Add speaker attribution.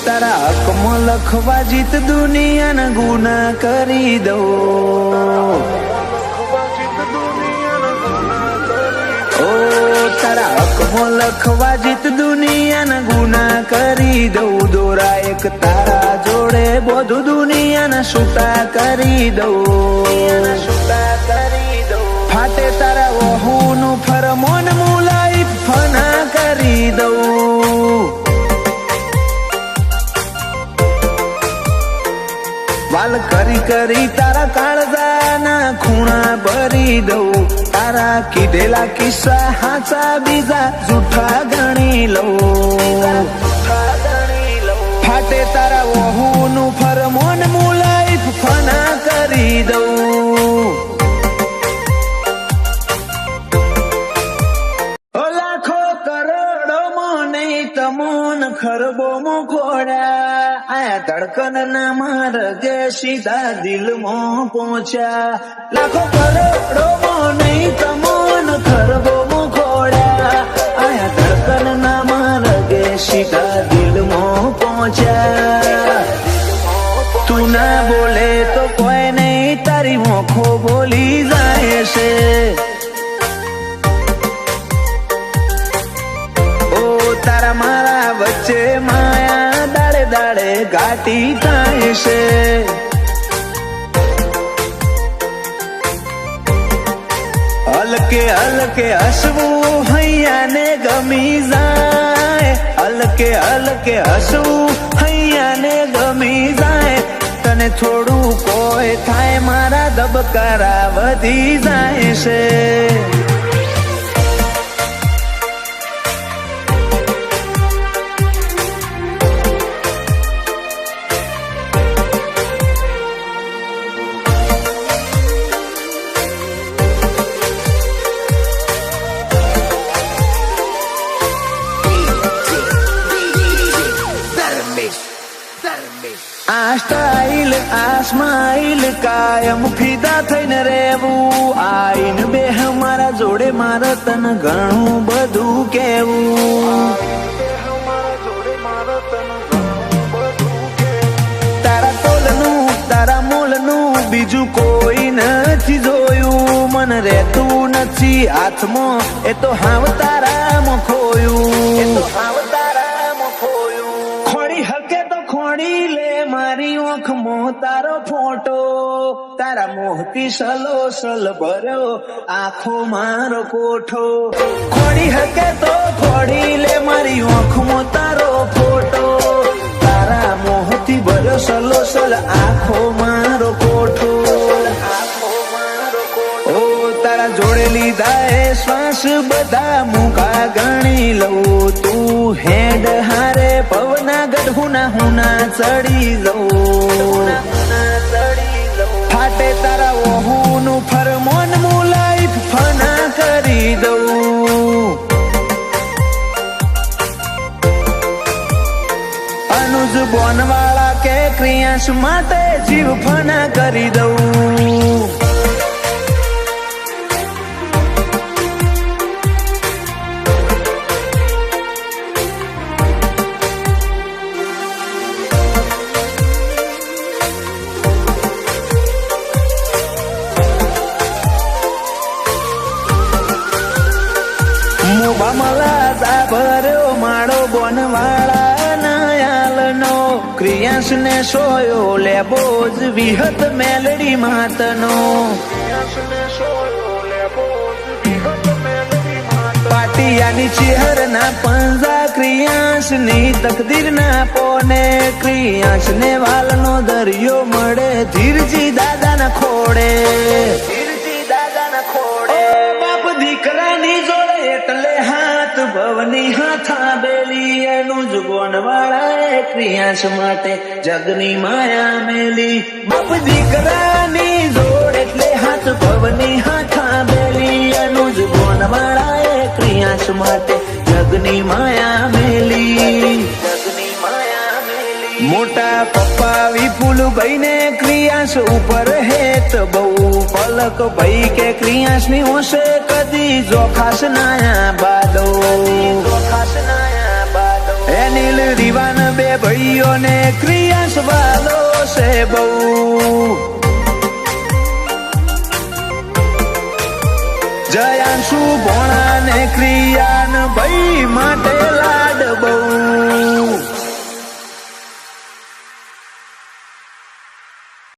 Speaker 1: તારા હકમાં લખવા જીત દુનિયાના ગુના કરી દઉં. ઓ તારા હકમાં લખવા જીત દુનિયાના ગુના કરી દઉં. દોરા એક તારા જોડે બધું દુનિયાના છૂટા કરી દઉં. ફાટે તારા વહુનું ફરમોન મુલાઈ ફના કરી દઉં. વાલ કરી કરી તારા કાળજાના ખૂણા ભરી દઉં. તારા કીધેલા કિસ્સા હાચા બીજા જૂઠા ગણી લઉં. ફાટે તારા વહુનું ફરમોન મુલાઈ ફના કરી દઉં. લાખો કરોડો નહીં તમોન ખરબો મોખોડા આયા ધડકન ના માર્ગે સીધા દિલમાં પહોંચ્યા. લાખો કરોડો નહીં તમોન ખરબો મોખોડા આયા ધડકન ના માર્ગે સીધા દિલમાં પહોંચ્યા. તું ના બોલે તો કોઈ નહીં તારી મોખો બોલી જાય છે. તારા મારા વચ્ચે માયા દાડે દાડે ઘાટી થાય છે. હલકે હલકે હસવું હૈયાને ગમી જાય. હલકે હલકે હસવું હૈયાને ગમી જાય. તને થોડું કોઈ થાય મારા ધબકારા વધી જાય છે. આ સ્ટાઇલ આ સ્માઇલ કાયમ ફિદા થઈને રહેવું. આઈને બે મારા જોડે મારે તને ઘણું બધું કેવું. તારા તોલનું તારા મોલનું બીજું કોઈ નથી જોયું. મને રહેતું નથી હાથમાં એ તો હાવ તારામાં ખોયું. ખોડી હકે તો ખોડી લે મારી ઓખમાં તારો ફોટો. તારા મોહથી સલો સલ ભર્યો આખો મારો કોઠો. ખોડી હકે તો ખોડી લે મારી ઓખમાં તારો ફોટો. તારા મોહથી ભર્યો સલો સલ આખો મારો કોઠો. ઓ તારા જોડે લીધા એ શ્વાસ બધા મુકા ગણી લઉં. તું હેડ હારે પવના ગઢુના હુના ચડી લઉં. ફાટે તારા વહુનું ફરમોન મુલાઈ ફના કરી દઉં. અનુજ બોનવાળા કે ક્રિયાંશ માટે જીવ ફના કરી દઉં. ભર્યો માળો બોનવાળા નયાલનો. ક્રિયાંશ ને સોયો લેબો જ વિહત મેલડી માતનો. પાટિયાની ચેહર ના પંજા ક્રિયાંશ ની તકદીર ના પોને. ક્રિયાંશ ને વાલનો દરિયો મળે ધીરજી દાદા ના ખોડે. બાપ દીકરાની જોડે એટલે હાથ ભવની હાથા બેલી. એનું જ બોનવાળા ક્રિયાંશ માટે જગની માયા મેલી. બાપ દીકરાની જોડ એટલે હાથ ભવની હાથા બેલી. એનું જ બોનવાળા ક્રિયાંશ માટે જગની માયા મેલી. મોટા પપ્પા વિપુલભાઈ ને ક્રિયાંશ ઉપર હેત બહુ. પલક ભાઈ કે ક્રિયાંશ ની હોશે કદી જોખાશ નાયા બાદો. નીલ રીવાન બે ભાઈઓને ક્રિયાસ વાલો છે બહુ. જયાંશુ ભોણા ને ક્રિયાન ભાઈ માટે લાડ બહુ.